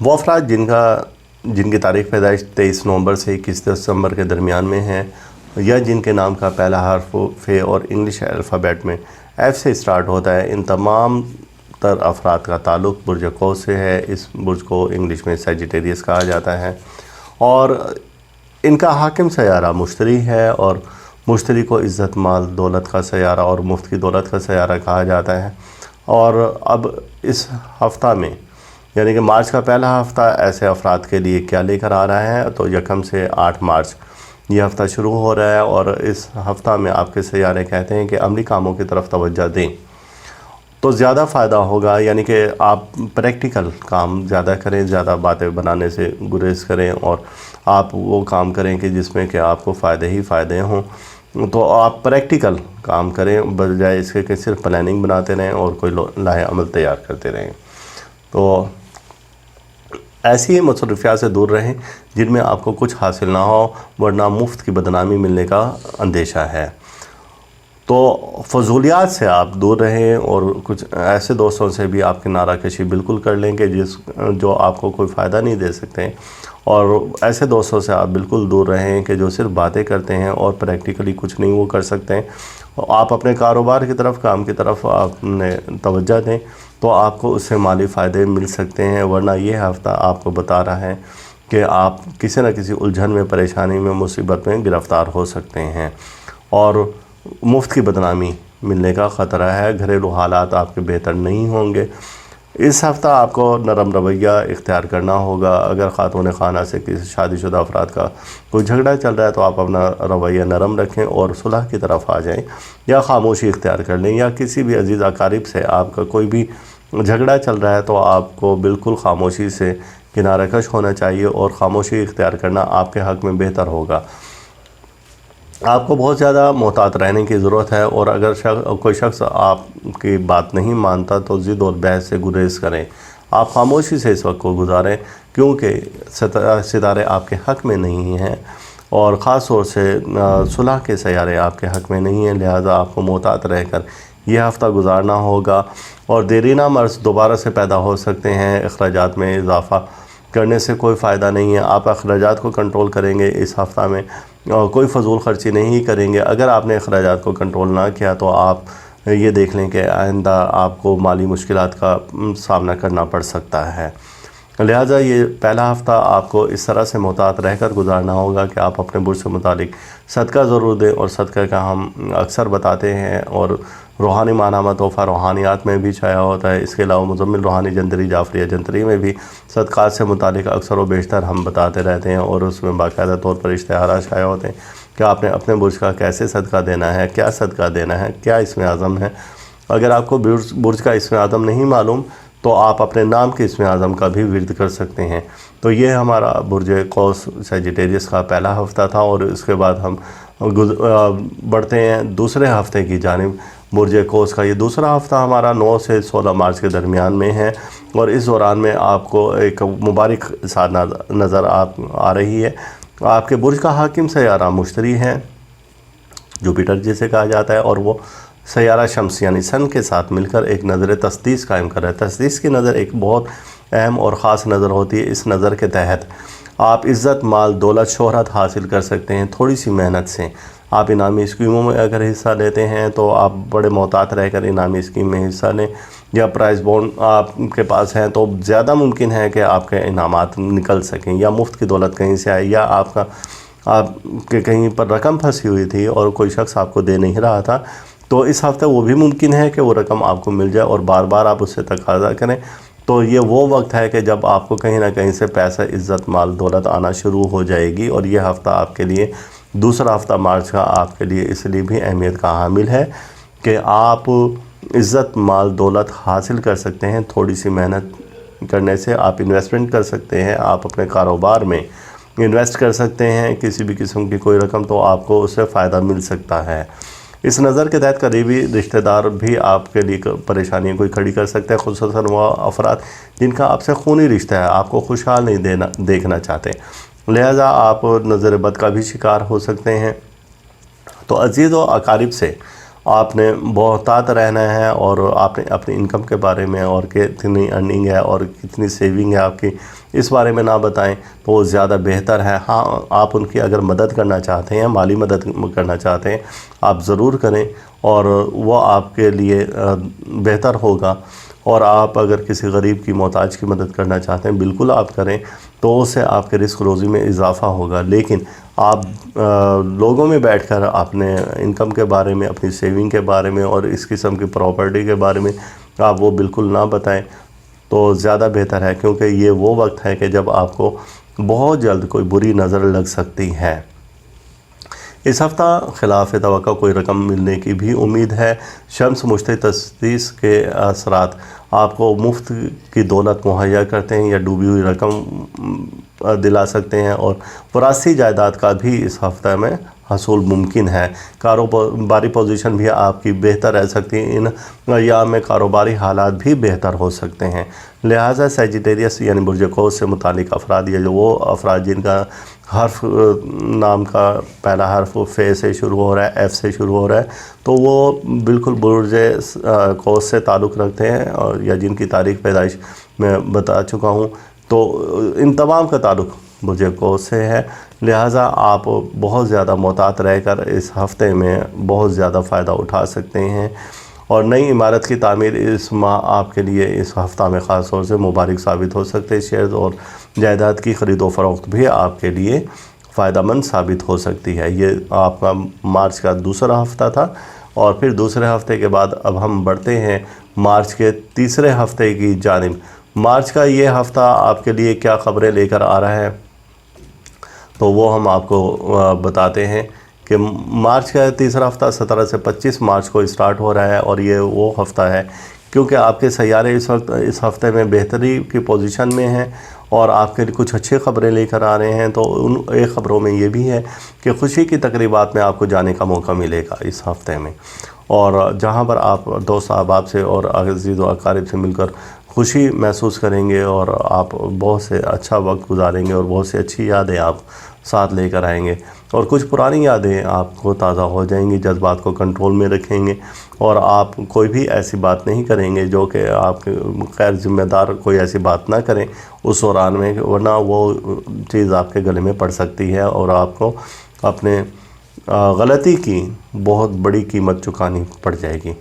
وہ افراد جن کی تاریخ پیدائش 23 نومبر سے 21 دسمبر کے درمیان میں ہیں، یا جن کے نام کا پہلا حرف فے اور انگلش الفابیٹ میں ایف سے سٹارٹ ہوتا ہے، ان تمام تر افراد کا تعلق برج قوس سے ہے۔ اس برج کو انگلش میں سیجیٹیریس کہا جاتا ہے، اور ان کا حاکم سیارہ مشتری ہے، اور مشتری کو عزت مال دولت کا سیارہ اور مفت کی دولت کا سیارہ کہا جاتا ہے۔ اور اب اس ہفتہ میں یعنی کہ مارچ کا پہلا ہفتہ ایسے افراد کے لیے کیا لے کر آ رہا ہے، تو 1 سے 8 مارچ یہ ہفتہ شروع ہو رہا ہے، اور اس ہفتہ میں آپ کے سیارے کہتے ہیں کہ عملی کاموں کی طرف توجہ دیں تو زیادہ فائدہ ہوگا، یعنی کہ آپ پریکٹیکل کام زیادہ کریں، زیادہ باتیں بنانے سے گریز کریں، اور آپ وہ کام کریں کہ جس میں کہ آپ کو فائدے ہی فائدے ہوں۔ تو آپ پریکٹیکل کام کریں بجائے اس کے کہ صرف پلاننگ بناتے رہیں اور کوئی لاہ عمل تیار کرتے رہیں۔ تو ایسی مصروفیات سے دور رہیں جن میں آپ کو کچھ حاصل نہ ہو، ورنہ مفت کی بدنامی ملنے کا اندیشہ ہے۔ تو فضولیات سے آپ دور رہیں، اور کچھ ایسے دوستوں سے بھی آپ کنارہ کشی بالکل کر لیں کہ جو آپ کو کوئی فائدہ نہیں دے سکتے، اور ایسے دوستوں سے آپ بالکل دور رہیں کہ جو صرف باتیں کرتے ہیں اور پریکٹیکلی کچھ نہیں وہ کر سکتے۔ آپ اپنے کاروبار کی طرف، کام کی طرف آپ نے توجہ دیں تو آپ کو اس سے مالی فائدے مل سکتے ہیں، ورنہ یہ ہفتہ آپ کو بتا رہا ہے کہ آپ کسی نہ کسی الجھن میں، پریشانی میں، مصیبت میں گرفتار ہو سکتے ہیں، اور مفت کی بدنامی ملنے کا خطرہ ہے۔ گھریلو حالات آپ کے بہتر نہیں ہوں گے۔ اس ہفتہ آپ کو نرم رویہ اختیار کرنا ہوگا۔ اگر خاتون خانہ سے کسی شادی شدہ افراد کا کوئی جھگڑا چل رہا ہے تو آپ اپنا رویہ نرم رکھیں اور صلح کی طرف آ جائیں، یا خاموشی اختیار کر لیں، یا کسی بھی عزیز اقارب سے آپ کا کوئی بھی جھگڑا چل رہا ہے تو آپ کو بالکل خاموشی سے کنارہ کش ہونا چاہیے، اور خاموشی اختیار کرنا آپ کے حق میں بہتر ہوگا۔ آپ کو بہت زیادہ محتاط رہنے کی ضرورت ہے، اور اگر کوئی شخص آپ کی بات نہیں مانتا تو ضد اور بحث سے گریز کریں۔ آپ خاموشی سے اس وقت کو گزاریں، کیونکہ ستارے آپ کے حق میں نہیں ہیں، اور خاص طور سے صلح کے سیارے آپ کے حق میں نہیں ہیں، لہذا آپ کو محتاط رہ کر یہ ہفتہ گزارنا ہوگا۔ اور دیرینہ مرض دوبارہ سے پیدا ہو سکتے ہیں۔ اخراجات میں اضافہ کرنے سے کوئی فائدہ نہیں ہے۔ آپ اخراجات کو کنٹرول کریں گے اس ہفتہ میں، کوئی فضول خرچی نہیں کریں گے۔ اگر آپ نے اخراجات کو کنٹرول نہ کیا تو آپ یہ دیکھ لیں کہ آئندہ آپ کو مالی مشکلات کا سامنا کرنا پڑ سکتا ہے۔ لہٰذا یہ پہلا ہفتہ آپ کو اس طرح سے محتاط رہ کر گزارنا ہوگا کہ آپ اپنے برج سے متعلق صدقہ ضرور دیں، اور صدقہ کا ہم اکثر بتاتے ہیں، اور روحانی ماہنامہ تحفہ روحانیات میں بھی چھایا ہوتا ہے۔ اس کے علاوہ مزمل روحانی جنتری، جعفریہ جنتری میں بھی صدقات سے متعلق اکثر و بیشتر ہم بتاتے رہتے ہیں، اور اس میں باقاعدہ طور پر اشتہارات شائع ہوتے ہیں کہ آپ نے اپنے برج کا کیسے صدقہ دینا ہے، کیا صدقہ دینا ہے، کیا اسم اعظم ہے۔ اگر آپ کو برج کا اسم اعظم نہیں معلوم تو آپ اپنے نام کے اسم اعظم کا بھی ورد کر سکتے ہیں۔ تو یہ ہمارا برج قوس سیجیٹیریس کا پہلا ہفتہ تھا، اور اس کے بعد ہم بڑھتے ہیں دوسرے ہفتے کی جانب۔ برج قوس کا یہ دوسرا ہفتہ ہمارا 9 سے 16 مارچ کے درمیان میں ہے، اور اس دوران میں آپ کو ایک مبارک ساتھ نظر آ رہی ہے۔ آپ کے برج کا حاکم سیارہ مشتری ہے، جوپیٹر جسے کہا جاتا ہے، اور وہ سیارہ شمس یعنی سن کے ساتھ مل کر ایک نظر تسدیس قائم کر رہا ہے۔ تسدیس کی نظر ایک بہت اہم اور خاص نظر ہوتی ہے۔ اس نظر کے تحت آپ عزت، مال، دولت، شہرت حاصل کر سکتے ہیں تھوڑی سی محنت سے۔ آپ انعامی اسکیموں میں اگر حصہ لیتے ہیں تو آپ بڑے محتاط رہ کر انعامی اسکیم میں حصہ لیں، یا پرائز بونڈ آپ کے پاس ہیں تو زیادہ ممکن ہے کہ آپ کے انعامات نکل سکیں، یا مفت کی دولت کہیں سے آئے، یا آپ کے کہیں پر رقم پھنسی ہوئی تھی اور کوئی شخص آپ کو دے نہیں رہا تھا، تو اس ہفتے وہ بھی ممکن ہے کہ وہ رقم آپ کو مل جائے، اور بار بار آپ اس سے تقاضا کریں۔ تو یہ وہ وقت ہے کہ جب آپ کو کہیں نہ کہیں سے پیسہ، عزت، مال، دولت آنا شروع ہو جائے گی، اور یہ ہفتہ آپ کے لیے، دوسرا ہفتہ مارچ کا آپ کے لیے اس لیے بھی اہمیت کا حامل ہے کہ آپ عزت، مال، دولت حاصل کر سکتے ہیں تھوڑی سی محنت کرنے سے۔ آپ انویسٹمنٹ کر سکتے ہیں، آپ اپنے کاروبار میں انویسٹ کر سکتے ہیں کسی بھی قسم کی کوئی رقم، تو آپ کو اس سے فائدہ مل سکتا ہے۔ اس نظر کے تحت قریبی رشتہ دار بھی آپ کے لیے پریشانیاں کوئی کھڑی کر سکتے ہیں، خصوصاً وہ افراد جن کا آپ سے خونی رشتہ ہے، آپ کو خوشحال نہیں دیکھنا چاہتے، لہذا آپ نظر بد کا بھی شکار ہو سکتے ہیں۔ تو عزیز و اقارب سے آپ نے محتاط رہنا ہے، اور آپ نے اپنی انکم کے بارے میں اور کتنی ارننگ ہے اور کتنی سیونگ ہے آپ کی، اس بارے میں نہ بتائیں تو وہ زیادہ بہتر ہے۔ ہاں، آپ ان کی اگر مدد کرنا چاہتے ہیں، مالی مدد کرنا چاہتے ہیں، آپ ضرور کریں، اور وہ آپ کے لیے بہتر ہوگا۔ اور آپ اگر کسی غریب کی، محتاج کی مدد کرنا چاہتے ہیں، بالکل آپ کریں، تو اس سے آپ کے رزق روزی میں اضافہ ہوگا۔ لیکن آپ لوگوں میں بیٹھ کر اپنے انکم کے بارے میں، اپنی سیونگ کے بارے میں اور اس قسم کی پراپرٹی کے بارے میں آپ وہ بالکل نہ بتائیں تو زیادہ بہتر ہے، کیونکہ یہ وہ وقت ہے کہ جب آپ کو بہت جلد کوئی بری نظر لگ سکتی ہے۔ اس ہفتہ خلاف توقع کوئی رقم ملنے کی بھی امید ہے۔ شمس مشتری تسدیس کے اثرات آپ کو مفت کی دولت مہیا کرتے ہیں یا ڈوبی ہوئی رقم دلا سکتے ہیں، اور وراثتی جائیداد کا بھی اس ہفتہ میں حصول ممکن ہے۔ کاروباری پوزیشن بھی آپ کی بہتر رہ سکتی ہے، ان ایام میں کاروباری حالات بھی بہتر ہو سکتے ہیں۔ لہٰذا سیجیٹیریس یعنی برج قوس سے متعلق افراد، یا جو وہ افراد جن کا حرف نام کا پہلا حرف فے سے شروع ہو رہا ہے، ایف سے شروع ہو رہا ہے، تو وہ بالکل برج قوس سے تعلق رکھتے ہیں، اور یا جن کی تاریخ پیدائش میں بتا چکا ہوں، تو ان تمام کا تعلق برج قوس سے ہے۔ لہٰذا آپ بہت زیادہ محتاط رہ کر اس ہفتے میں بہت زیادہ فائدہ اٹھا سکتے ہیں، اور نئی عمارت کی تعمیر اس ماہ آپ کے لیے اس ہفتہ میں خاص طور سے مبارک ثابت ہو سکتے ہیں۔ شیئرز اور جائیداد کی خرید و فروخت بھی آپ کے لیے فائدہ مند ثابت ہو سکتی ہے۔ یہ آپ کا مارچ کا دوسرا ہفتہ تھا، اور پھر دوسرے ہفتے کے بعد اب ہم بڑھتے ہیں مارچ کے تیسرے ہفتے کی جانب۔ مارچ کا یہ ہفتہ آپ کے لیے کیا خبریں لے کر آ رہا ہے، تو وہ ہم آپ کو بتاتے ہیں کہ مارچ کا تیسرا ہفتہ 17 سے 25 مارچ کو اسٹارٹ ہو رہا ہے، اور یہ وہ ہفتہ ہے کیونکہ آپ کے سیارے اس وقت اس ہفتے میں بہتری کی پوزیشن میں ہیں، اور آپ کے لیے کچھ اچھے خبریں لے کر آ رہے ہیں۔ تو ان ایک خبروں میں یہ بھی ہے کہ خوشی کی تقریبات میں آپ کو جانے کا موقع ملے گا اس ہفتے میں، اور جہاں پر آپ دوست احباب سے اور عزیز و اقارب سے مل کر خوشی محسوس کریں گے، اور آپ بہت سے اچھا وقت گزاریں گے، اور بہت سی اچھی یادیں آپ ساتھ لے کر آئیں گے، اور کچھ پرانی یادیں آپ کو تازہ ہو جائیں گی، جذبات کو کنٹرول میں رکھیں گے، اور آپ کوئی بھی ایسی بات نہیں کریں گے جو کہ آپ کے غیر ذمہ دار کوئی ایسی بات نہ کریں اس دوران میں، ورنہ وہ چیز آپ کے گلے میں پڑ سکتی ہے، اور آپ کو اپنے غلطی کی بہت بڑی قیمت چکانی پڑ جائے گی۔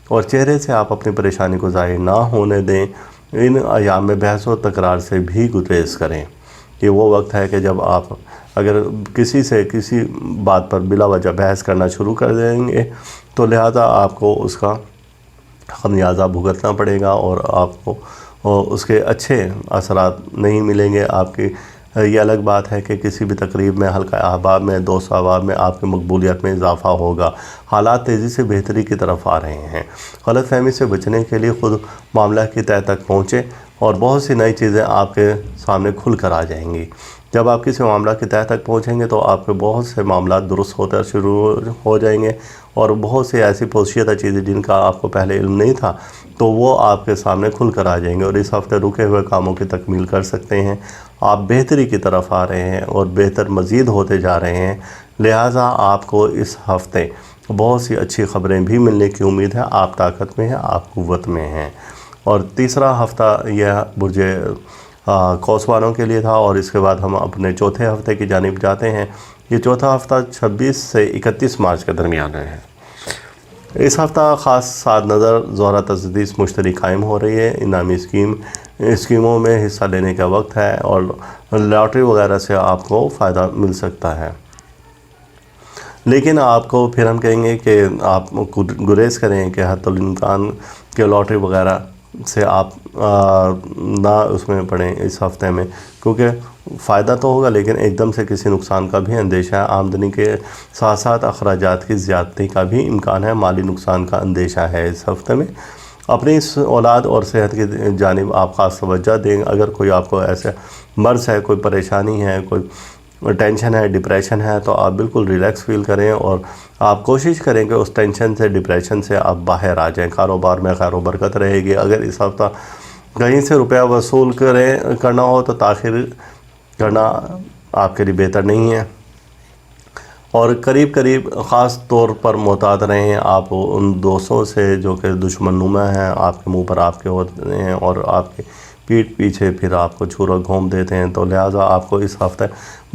اور چہرے سے آپ اپنی پریشانی کو ظاہر نہ ہونے دیں۔ ان ایام میں بحث و تکرار سے بھی گریز کریں۔ یہ وہ وقت ہے کہ جب آپ اگر کسی سے کسی بات پر بلا وجہ بحث کرنا شروع کر دیں گے، تو لہذا آپ کو اس کا خمیازہ بھگتنا پڑے گا، اور آپ کو اس کے اچھے اثرات نہیں ملیں گے آپ کی۔ یہ الگ بات ہے کہ کسی بھی تقریب میں، حلقہ احباب میں، دوست احباب میں آپ کی مقبولیت میں اضافہ ہوگا۔ حالات تیزی سے بہتری کی طرف آ رہے ہیں۔ غلط فہمی سے بچنے کے لیے خود معاملہ کی تہہ تک پہنچیں، اور بہت سی نئی چیزیں آپ کے سامنے کھل کر آ جائیں گی۔ جب آپ کسی معاملہ کی تہہ تک پہنچیں گے تو آپ کے بہت سے معاملات درست ہوتے شروع ہو جائیں گے، اور بہت سی ایسی پوشیدہ چیزیں جن کا آپ کو پہلے علم نہیں تھا، تو وہ آپ کے سامنے کھل کر آ جائیں گے، اور اس ہفتے رکے ہوئے کاموں کی تکمیل کر سکتے ہیں۔ آپ بہتری کی طرف آ رہے ہیں، اور بہتر مزید ہوتے جا رہے ہیں۔ لہٰذا آپ کو اس ہفتے بہت سی اچھی خبریں بھی ملنے کی امید ہے۔ آپ طاقت میں ہیں، آپ قوت میں ہیں۔ اور تیسرا ہفتہ یہ برج قوس والوں کے لیے تھا، اور اس کے بعد ہم اپنے چوتھے ہفتے کی جانب جاتے ہیں۔ یہ چوتھا ہفتہ 26 سے 31 مارچ کے درمیان ہے۔ اس ہفتہ خاص ساتھ نظر زہرہ تسدیس مشتری قائم ہو رہی ہے۔ انعامی اسکیموں میں حصہ لینے کا وقت ہے، اور لاٹری وغیرہ سے آپ کو فائدہ مل سکتا ہے۔ لیکن آپ کو پھر ہم کہیں گے کہ آپ گریز کریں کہ حتی الامکان کہ لاٹری وغیرہ سے آپ نہ اس میں پڑیں اس ہفتے میں، کیونکہ فائدہ تو ہوگا لیکن ایک دم سے کسی نقصان کا بھی اندیشہ ہے۔ آمدنی کے ساتھ ساتھ اخراجات کی زیادتی کا بھی امکان ہے، مالی نقصان کا اندیشہ ہے اس ہفتے میں۔ اپنی اس اولاد اور صحت کی جانب آپ خاص توجہ دیں۔ اگر کوئی آپ کو ایسے مرض ہے، کوئی پریشانی ہے، کوئی ٹینشن ہے، ڈپریشن ہے، تو آپ بالکل ریلیکس فیل کریں، اور آپ کوشش کریں کہ اس ٹینشن سے، ڈپریشن سے آپ باہر آ جائیں۔ کاروبار میں خیر و برکت رہے گی۔ اگر اس ہفتہ کہیں سے روپیہ وصول کرنا ہو تو تاخیر کرنا آپ کے لیے بہتر نہیں ہے، اور قریب قریب خاص طور پر محتاط رہیں آپ ان دوستوں سے جو کہ دشمن نما ہیں، آپ کے منہ پر آپ کے ہوتے ہیں اور آپ کے پیٹھ پیچھے پھر آپ کو چھرا گھونپ دیتے ہیں. تو لہٰذا آپ کو اس ہفتے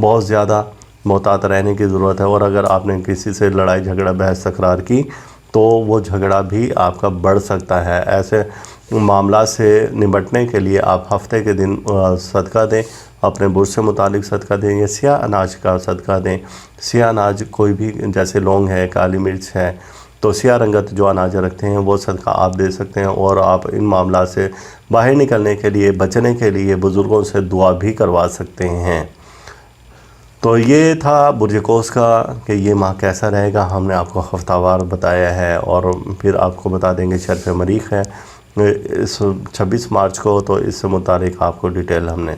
بہت زیادہ محتاط رہنے کی ضرورت ہے. اور اگر آپ نے کسی سے لڑائی جھگڑا بحث تکرار کی تو وہ جھگڑا بھی آپ کا بڑھ سکتا ہے. ایسے معاملات سے نمٹنے کے لیے آپ ہفتے کے دن صدقہ دیں، اپنے برج سے متعلق صدقہ دیں یا سیاہ اناج کا صدقہ دیں. سیاہ اناج کوئی بھی، جیسے لونگ ہے، کالی مرچ ہے، تو سیاہ رنگت جو اناج رکھتے ہیں وہ صدقہ آپ دے سکتے ہیں. اور آپ ان معاملات سے باہر نکلنے کے لیے، بچنے کے لیے بزرگوں سے دعا بھی کروا سکتے ہیں. تو یہ تھا برج قوس کا کہ یہ ماہ کیسا رہے گا. ہم نے آپ کو ہفتہ وار بتایا ہے اور پھر آپ کو بتا دیں گے شرف مریخ ہے اس 26 مارچ کو، تو اس سے متعلق آپ کو ڈیٹیل ہم نے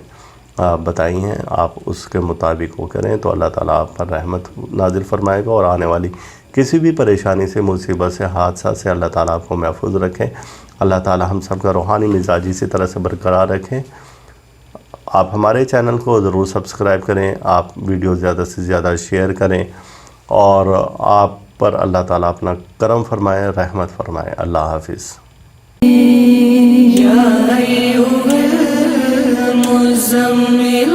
بتائی ہیں. آپ اس کے مطابق وہ کریں تو اللہ تعالیٰ آپ پر رحمت نازل فرمائے گا اور آنے والی کسی بھی پریشانی سے، مصیبت سے، حادثہ سے اللہ تعالیٰ آپ کو محفوظ رکھیں. اللہ تعالیٰ ہم سب کا روحانی مزاج اسی طرح سے برقرار رکھیں. آپ ہمارے چینل کو ضرور سبسکرائب کریں، آپ ویڈیو زیادہ سے زیادہ شیئر کریں اور آپ پر اللہ تعالیٰ اپنا کرم فرمائے، رحمت فرمائے. اللہ حافظ. يا أيها المزمل